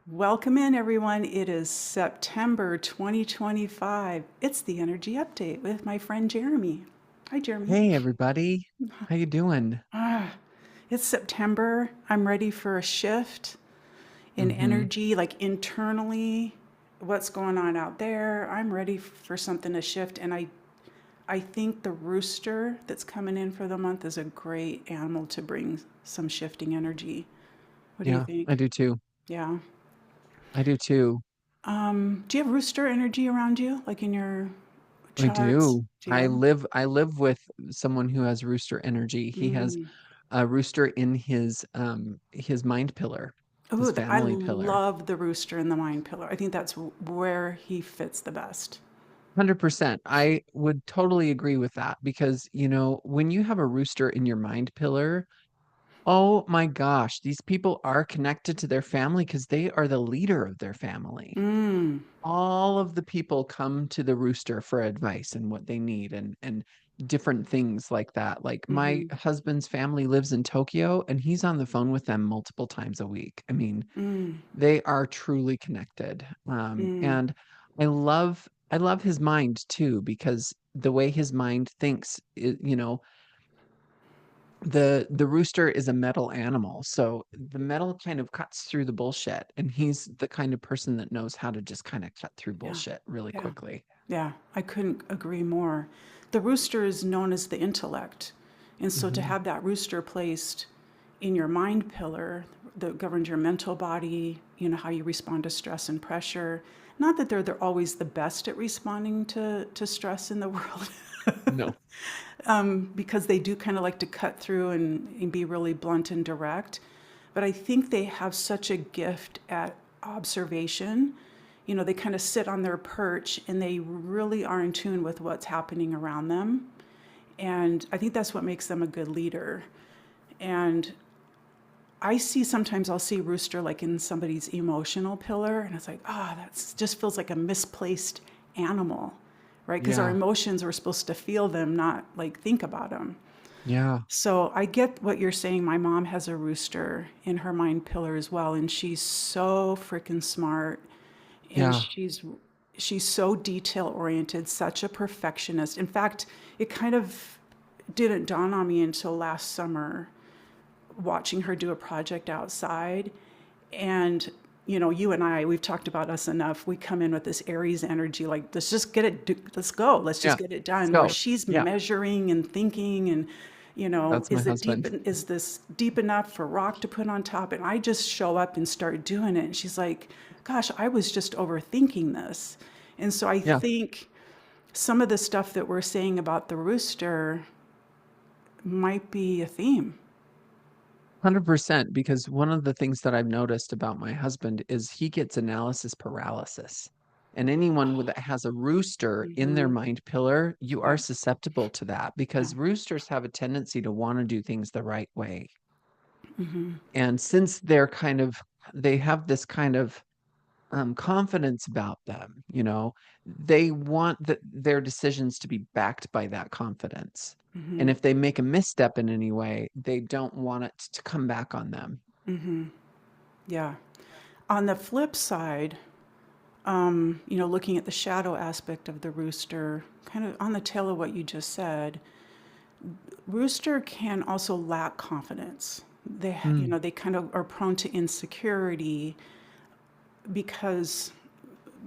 Welcome in, everyone. It is September 2025. It's the Energy Update with my friend Jeremy. Hi, Jeremy. Hey everybody, how you doing? Ah, it's September. I'm ready for a shift in Mm-hmm. energy, like internally, what's going on out there. I'm ready for something to shift, and I think the rooster that's coming in for the month is a great animal to bring some shifting energy. What do you Yeah, I think? do too. Yeah. I do too. Do you have rooster energy around you, like in your I charts? do. Do I you? live I live with someone who has rooster energy. He has Mm. a rooster in his mind pillar, his Oh, I family pillar. love the rooster in the mind pillar. I think that's where he fits the best. 100%. I would totally agree with that because, when you have a rooster in your mind pillar, oh my gosh, these people are connected to their family because they are the leader of their family. Mm. All of the people come to the rooster for advice and what they need and different things like that. Like my Mm-hmm. husband's family lives in Tokyo and he's on the phone with them multiple times a week. I mean, Mm. they are truly connected. Mm. And I love his mind too because the way his mind thinks, the rooster is a metal animal, so the metal kind of cuts through the bullshit, and he's the kind of person that knows how to just kind of cut through Yeah. bullshit really Yeah. quickly. Yeah. I couldn't agree more. The rooster is known as the intellect. And so to Hmm. have that rooster placed in your mind pillar that governs your mental body, how you respond to stress and pressure. Not that they're always the best at responding to stress in the world, No. because they do kind of like to cut through and be really blunt and direct. But I think they have such a gift at observation. They kind of sit on their perch and they really are in tune with what's happening around them. And I think that's what makes them a good leader. And I see sometimes I'll see rooster like in somebody's emotional pillar, and it's like, that's just feels like a misplaced animal, right? Because our Yeah. emotions, we're supposed to feel them, not like think about them. Yeah. So I get what you're saying. My mom has a rooster in her mind pillar as well, and she's so freaking smart, and Yeah. she's so detail oriented, such a perfectionist. In fact, it kind of didn't dawn on me until last summer watching her do a project outside. And, you and I, we've talked about us enough. We come in with this Aries energy, like, let's just get it, let's go, let's just Yeah. get it Let's done. Where go. she's Yeah. measuring and thinking and, That's my husband. is this deep enough for rock to put on top? And I just show up and start doing it. And she's like, gosh, I was just overthinking this. And so I Yeah. think some of the stuff that we're saying about the rooster might be a theme. 100% because one of the things that I've noticed about my husband is he gets analysis paralysis. And that has a rooster in their Hmm. mind pillar, you are Yeah. susceptible to that Yeah. because roosters have a tendency to want to do things the right way. And since they have this kind of confidence about them, they want their decisions to be backed by that confidence. And if they make a misstep in any way, they don't want it to come back on them. Yeah. On the flip side, looking at the shadow aspect of the rooster, kind of on the tail of what you just said, rooster can also lack confidence. Mm, They kind of are prone to insecurity because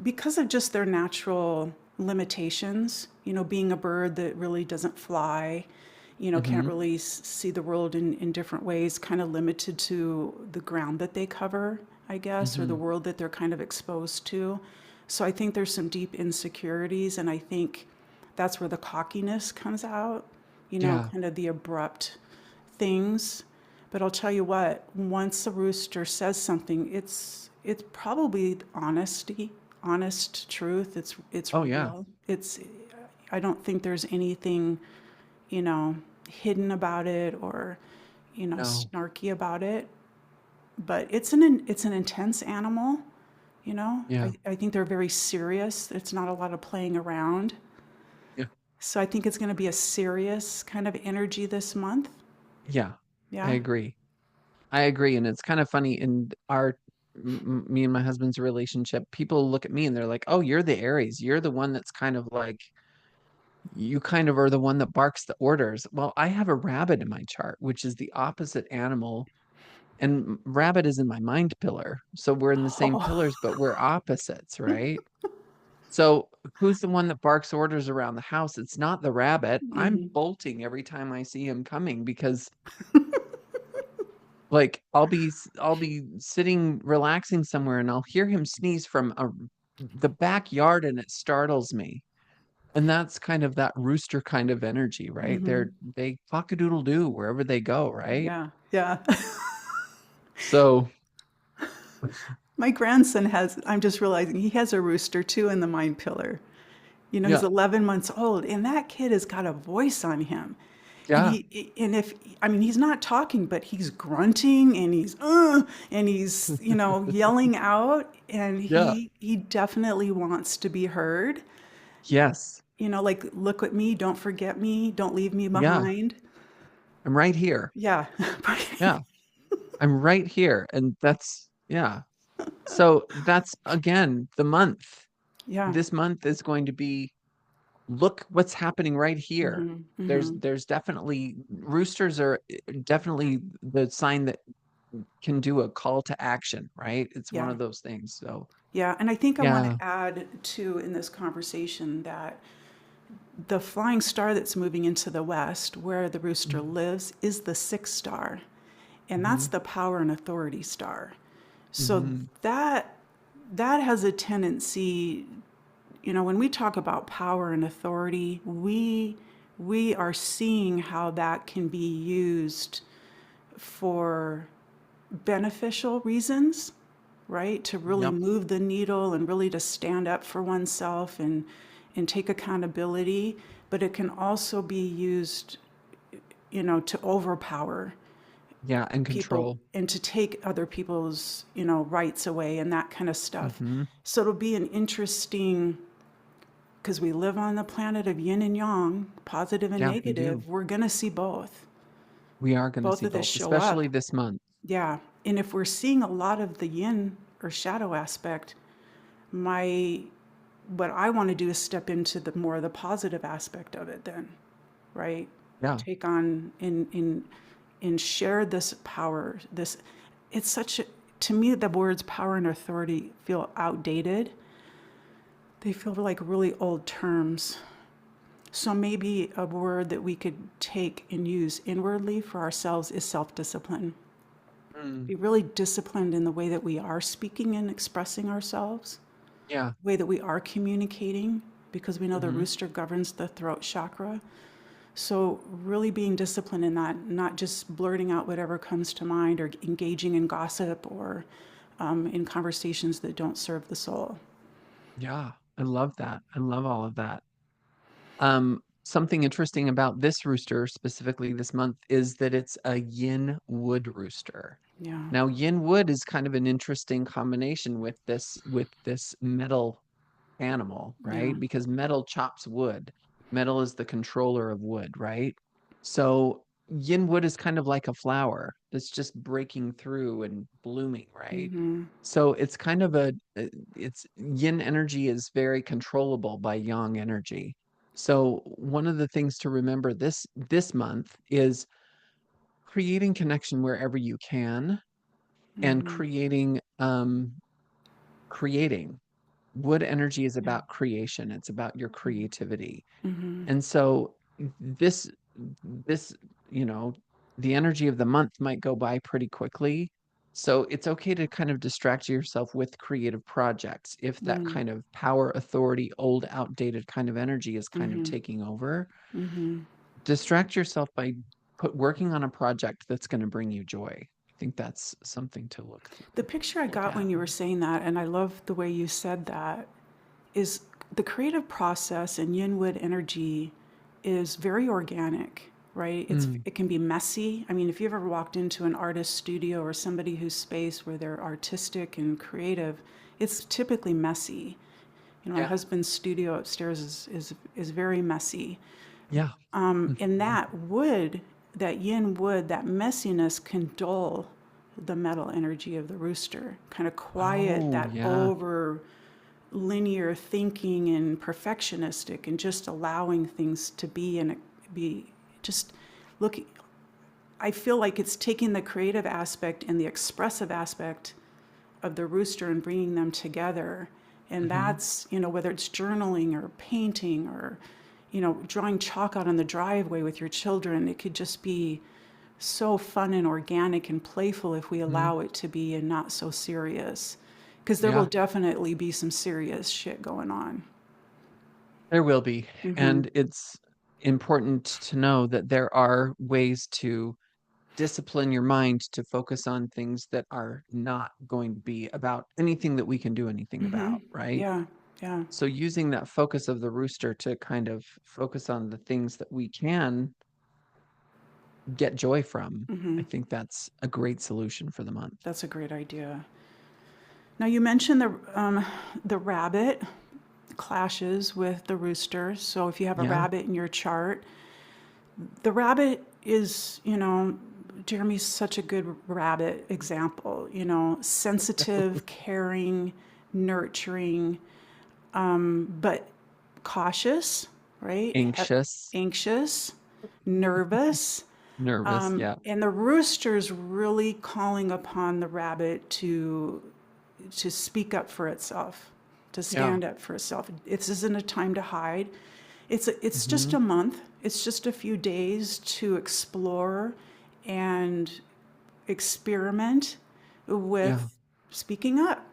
because of just their natural limitations. Being a bird that really doesn't fly, can't hmm. really see the world in different ways, kind of limited to the ground that they cover, I guess, or the Hmm. world that they're kind of exposed to. So I think there's some deep insecurities, and I think that's where the cockiness comes out, Yeah. kind of the abrupt things. But I'll tell you what, once a rooster says something, it's probably honesty, honest truth. It's Oh, yeah. real. I don't think there's anything, you know, hidden about it or, No. snarky about it. But it's an intense animal, Yeah. I think they're very serious. It's not a lot of playing around. Yeah. So I think it's going to be a serious kind of energy this month. Yeah. I Yeah. agree. I agree. And it's kind of funny in our me and my husband's relationship, people look at me and they're like, "Oh, you're the Aries. You're the one that's kind of like you kind of are the one that barks the orders." Well, I have a rabbit in my chart, which is the opposite animal, and rabbit is in my mind pillar. So we're in the same Oh. pillars, but we're opposites, right? So who's the one that barks orders around the house? It's not the rabbit. I'm Mhm. bolting every time I see him coming because like I'll be sitting relaxing somewhere and I'll hear him sneeze from the backyard and it startles me. And that's kind of that rooster kind of energy, right? Mhm. They cock-a-doodle doo wherever they go, right? Yeah. Yeah. So My grandson has, I'm just realizing he has a rooster too in the mind pillar. He's yeah, 11 months old, and that kid has got a voice on him. And yeah, I mean, he's not talking, but he's grunting and he's, yelling out, and yeah, he definitely wants to be heard. yes, Like, look at me, don't forget me, don't leave me yeah. behind. I'm right here. Yeah. Yeah, I'm right here. And that's yeah. So that's again the month. Yeah. This month is going to be look what's happening right here. Hmm. Hmm. There's definitely roosters are definitely the sign that can do a call to action, right? It's one Yeah. of those things. So Yeah. And I think I want yeah. to add too in this conversation that the flying star that's moving into the west, where the rooster lives, is the sixth star. And Mm-hmm, that's the power and authority star. So mm-hmm, that has a tendency, when we talk about power and authority, we are seeing how that can be used for beneficial reasons, right? To really yep, move the needle and really to stand up for oneself and take accountability. But it can also be used, to overpower yeah, and people control. and to take other people's, rights away and that kind of stuff. Mm-hmm, So it'll be an interesting, because we live on the planet of yin and yang, positive and yeah, we do. negative. We're going to see We are going to both see of this both, show up. especially this month. Yeah. And if we're seeing a lot of the yin or shadow aspect, my what I want to do is step into the more of the positive aspect of it then, right? Yeah, Take on and share this power. This it's such a, to me the words power and authority feel outdated. They feel like really old terms. So maybe a word that we could take and use inwardly for ourselves is self-discipline. mm, Be really disciplined in the way that we are speaking and expressing ourselves, yeah, the way that we are communicating, because we know the mm-hmm, rooster governs the throat chakra. So really being disciplined in that, not just blurting out whatever comes to mind or engaging in gossip or in conversations that don't serve the soul. yeah. I love that. I love all of that. Something interesting about this rooster, specifically this month, is that it's a Yin Wood Rooster. Yeah. Now, Yin Wood is kind of an interesting combination with this metal animal, Yeah. right? Because metal chops wood. Metal is the controller of wood, right? So yin wood is kind of like a flower that's just breaking through and blooming, right? Mm-hmm. So it's kind of it's yin energy is very controllable by yang energy. So one of the things to remember this month is creating connection wherever you can and Mm-hmm. creating wood energy is Yeah. about creation. It's about your creativity. Mm-hmm. And so this this, you know, the energy of the month might go by pretty quickly. So it's okay to kind of distract yourself with creative projects if that Mm-hmm. kind of power, authority, old, outdated kind of energy is kind of Mm-hmm. taking over. Mm-hmm. Distract yourself by working on a project that's going to bring you joy. I think that's something to The picture I look got at. when you were saying that, and I love the way you said that, is the creative process and yin wood energy is very organic, right? Mm, It can be messy. I mean, if you ever walked into an artist studio or somebody whose space where they're artistic and creative, it's typically messy. My yeah, husband's studio upstairs is very messy. yeah. And Mhm. that wood, that yin wood, that messiness can dull the metal energy of the rooster, kind of quiet Oh, that yeah. over linear thinking and perfectionistic, and just allowing things to be and be just looking. I feel like it's taking the creative aspect and the expressive aspect of the rooster and bringing them together. And Hmm. that's, whether it's journaling or painting or, drawing chalk out on the driveway with your children, it could just be so fun and organic and playful if we Hmm. allow it to be, and not so serious. Because there will Yeah, definitely be some serious shit going on. there will be. Mm-hmm. And it's important to know that there are ways to discipline your mind to focus on things that are not going to be about anything that we can do anything Mm-hmm. about, right? Yeah. Yeah. So using that focus of the rooster to kind of focus on the things that we can get joy from, Mm-hmm. I think that's a great solution for the month. That's a great idea. Now you mentioned the rabbit clashes with the rooster. So if you have a Yeah. rabbit in your chart, the rabbit is, Jeremy's such a good rabbit example, sensitive, caring, nurturing, but cautious, right? Anxious, Anxious, nervous. nervous. Yeah. And the rooster's really calling upon the rabbit to speak up for itself, to Yeah. stand up for itself. This isn't a time to hide. It's just Hmm. a month. It's just a few days to explore and experiment Yeah. with speaking up.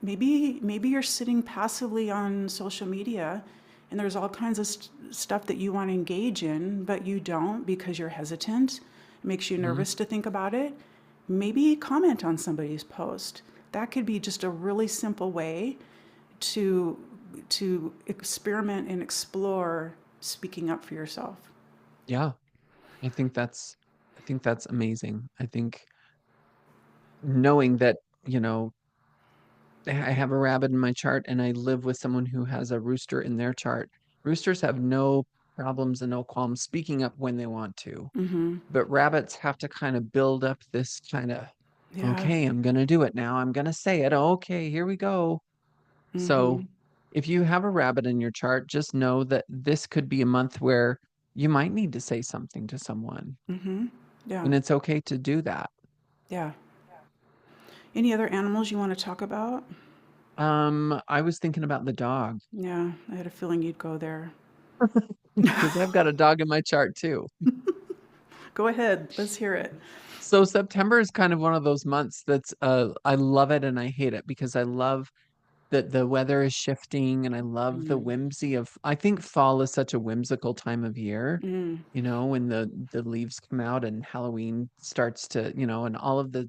Maybe you're sitting passively on social media and there's all kinds of stuff that you want to engage in, but you don't because you're hesitant. It makes you Hmm. nervous to think about it. Maybe comment on somebody's post. That could be just a really simple way to experiment and explore speaking up for yourself. Yeah. I think that's I think that's amazing. I think knowing that, you know, I have a rabbit in my chart and I live with someone who has a rooster in their chart. Roosters have no problems and no qualms speaking up when they want to. Mm-hmm. But rabbits have to kind of build up this kind of, Yeah. okay, I'm going to do it now. I'm going to say it. Okay, here we go. So Mm-hmm. if you have a rabbit in your chart, just know that this could be a month where you might need to say something to someone, Mm-hmm. Yeah. and it's okay to do that. Yeah. Any other animals you want to talk about? I was thinking about the dog Yeah, I had a feeling you'd go there. because I've got a dog in my chart too. Go ahead. Let's hear it. So September is kind of one of those months that's I love it and I hate it because I love that the weather is shifting and I love the Mm. whimsy of I think fall is such a whimsical time of year, Mm. you know, when the leaves come out and Halloween starts to, you know, and all of the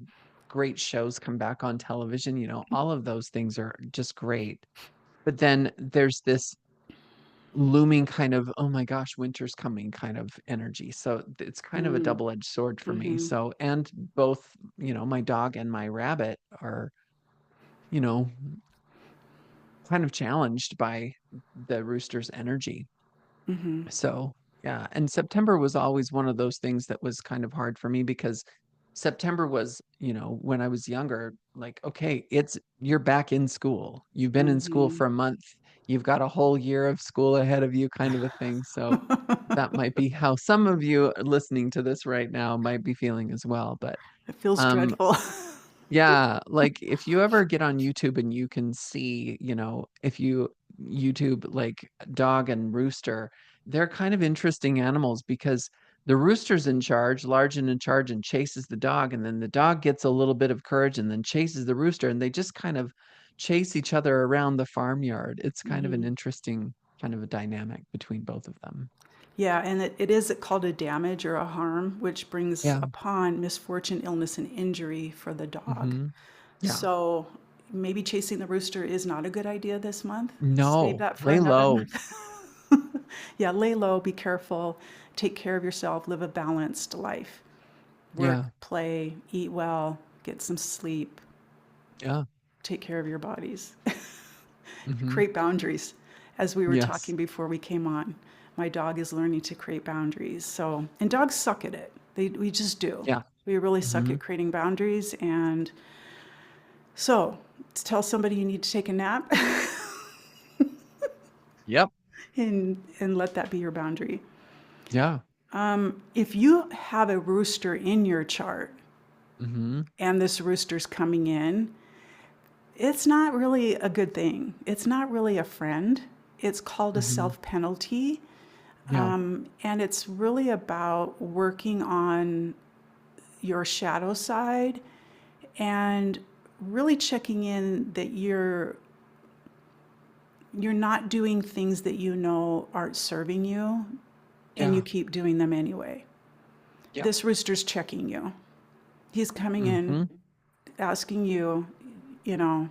great shows come back on television, you know, all of those things are just great. But then there's this looming kind of, oh my gosh, winter's coming kind of energy. So it's kind of a Mm. double-edged sword for me. Mm-hmm. So, and both, you know, my dog and my rabbit are, you know, kind of challenged by the rooster's energy. Mm-hmm. So, yeah. And September was always one of those things that was kind of hard for me because September was, you know, when I was younger, like, okay, you're back in school. You've been in school Mm-hmm. for a month. You've got a whole year of school ahead of you, kind of a thing. So that might be how some of you listening to this right now might be feeling as well. But It feels um, dreadful. yeah, like if you ever get on YouTube and you can see, you know, if you YouTube like dog and rooster, they're kind of interesting animals because the rooster's in charge, large and in charge, and chases the dog, and then the dog gets a little bit of courage and then chases the rooster, and they just kind of chase each other around the farmyard. It's kind of an Mm-hmm. interesting kind of a dynamic between both of them. Yeah, and it is called a damage or a harm, which brings Yeah. upon misfortune, illness, and injury for the dog. Hmm. Yeah. So maybe chasing the rooster is not a good idea this month. Save No, that for lay another low. month. Yeah, lay low, be careful, take care of yourself, live a balanced life. Work, Yeah. play, eat well, get some sleep, Yeah. take care of your bodies. Hmm. Create boundaries. As we were Yes. talking before we came on, my dog is learning to create boundaries. So, and dogs suck at it. We just do. Yeah. We really suck Hmm. at creating boundaries. And so to tell somebody you need to take a nap Yep. and let that be your boundary. Yeah. If you have a rooster in your chart Hmm. and this rooster's coming in, it's not really a good thing. It's not really a friend. It's called a Hmm. self penalty. Yeah. And it's really about working on your shadow side and really checking in that you're not doing things that you know aren't serving you and you Yeah. keep doing them anyway. Yep. This rooster's checking you. He's coming in Hmm. asking you, you know,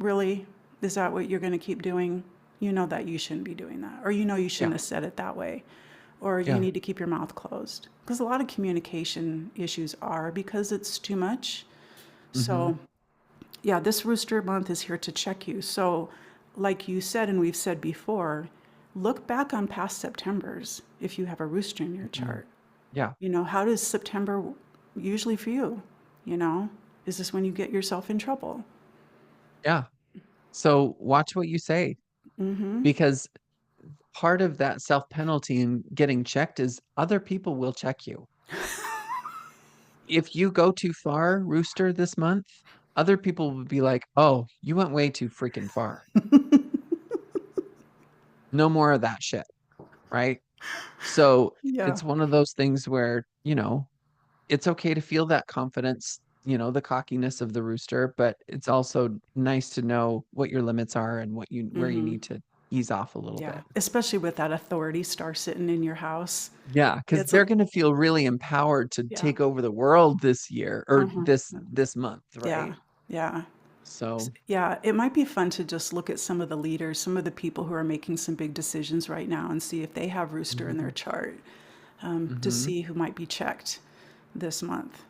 really, is that what you're going to keep doing? You know that you shouldn't be doing that. Or you know you Yeah. shouldn't have said it that way. Or you Yeah. need to keep your mouth closed. Because a lot of communication issues are because it's too much. Hmm. So, yeah, this rooster month is here to check you. So, like you said, and we've said before, look back on past Septembers if you have a rooster in your Hmm. chart. Yeah. You know, how does September usually for you? You know, is this when you get yourself in trouble? Yeah. So watch what you say, because part of that self penalty and getting checked is other people will check you. If you go too far, Rooster, this month, other people will be like, oh, you went way too freaking far. No more of that shit. Right. So Yeah. it's one of those things where, it's okay to feel that confidence, the cockiness of the rooster, but it's also nice to know what your limits are and where you need to ease off a little Yeah. bit. Especially with that authority star sitting in your house. Yeah, because It's a, they're going to feel really empowered to yeah. take over the world this year or Uh-huh. this month, Yeah. right? Yeah. So, Yeah. It might be fun to just look at some of the leaders, some of the people who are making some big decisions right now and see if they have rooster in their hmm. chart to Hmm. see who might be checked this month.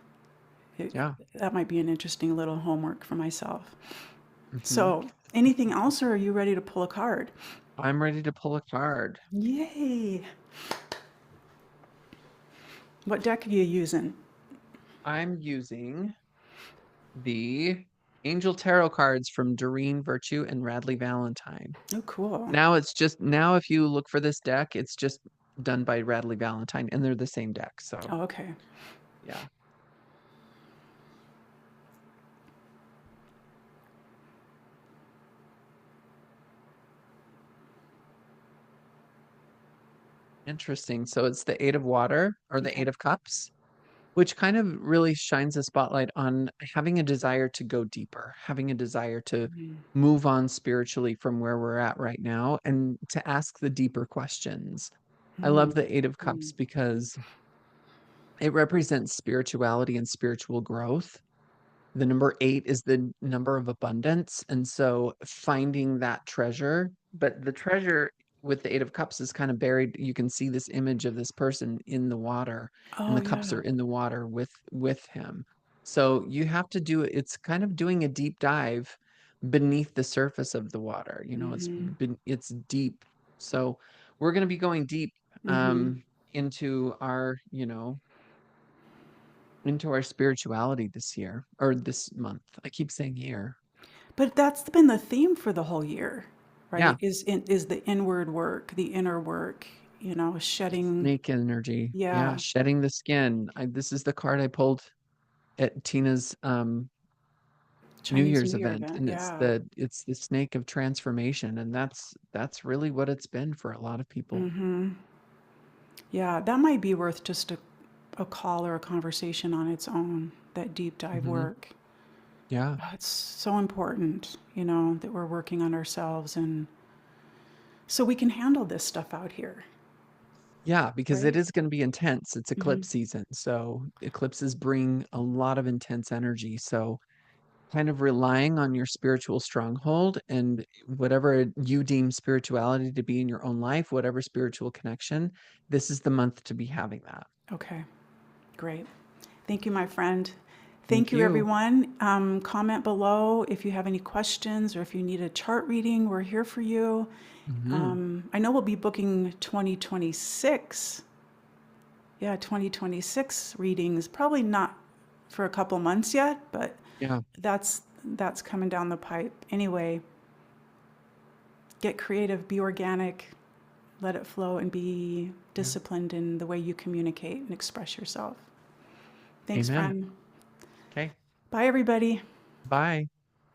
It, Yeah. that might be an interesting little homework for myself. Hmm. So, anything else, or are you ready to pull a card? I'm ready to pull a card. Yay! What deck are you using? I'm using the Angel Tarot cards from Doreen Virtue and Radley Valentine. Oh, cool. Now if you look for this deck, it's just done by Radley Valentine and they're the same deck. So, Oh, okay. yeah. Interesting. So it's the Eight of Water or the Okay. Eight of Cups, which kind of really shines a spotlight on having a desire to go deeper, having a desire to move on spiritually from where we're at right now and to ask the deeper questions. I love the Eight of Cups because it represents spirituality and spiritual growth. The number eight is the number of abundance. And so finding that treasure, but the treasure with the Eight of Cups is kind of buried. You can see this image of this person in the water, and Oh, the cups yeah. are in the water with him. So you have to do it. It's kind of doing a deep dive beneath the surface of the water. It's deep. So we're going to be going deep into our spirituality this year or this month. I keep saying year. But that's been the theme for the whole year, right? Yeah, Is the inward work, the inner work, shedding. snake energy. Yeah, Yeah. shedding the skin. This is the card I pulled at Tina's New Chinese New Year's Year event, event. and it's Yeah. the snake of transformation, and that's really what it's been for a lot of people. Yeah. That might be worth just a call or a conversation on its own, that deep dive Hmm. work. Yeah. It's so important, that we're working on ourselves and so we can handle this stuff out here, Yeah, because it right? is going to be intense. It's eclipse season. So eclipses bring a lot of intense energy. So kind of relying on your spiritual stronghold and whatever you deem spirituality to be in your own life, whatever spiritual connection, this is the month to be having that. Okay, great. Thank you, my friend. Thank Thank you, you. everyone. Comment below if you have any questions or if you need a chart reading. We're here for you. Hmm. I know we'll be booking 2026. Yeah, 2026 readings. Probably not for a couple months yet, but Yeah. that's coming down the pipe. Anyway, get creative, be organic, let it flow, and be Yeah. disciplined in the way you communicate and express yourself. Thanks, Amen. friend. Okay. Bye, everybody. Bye.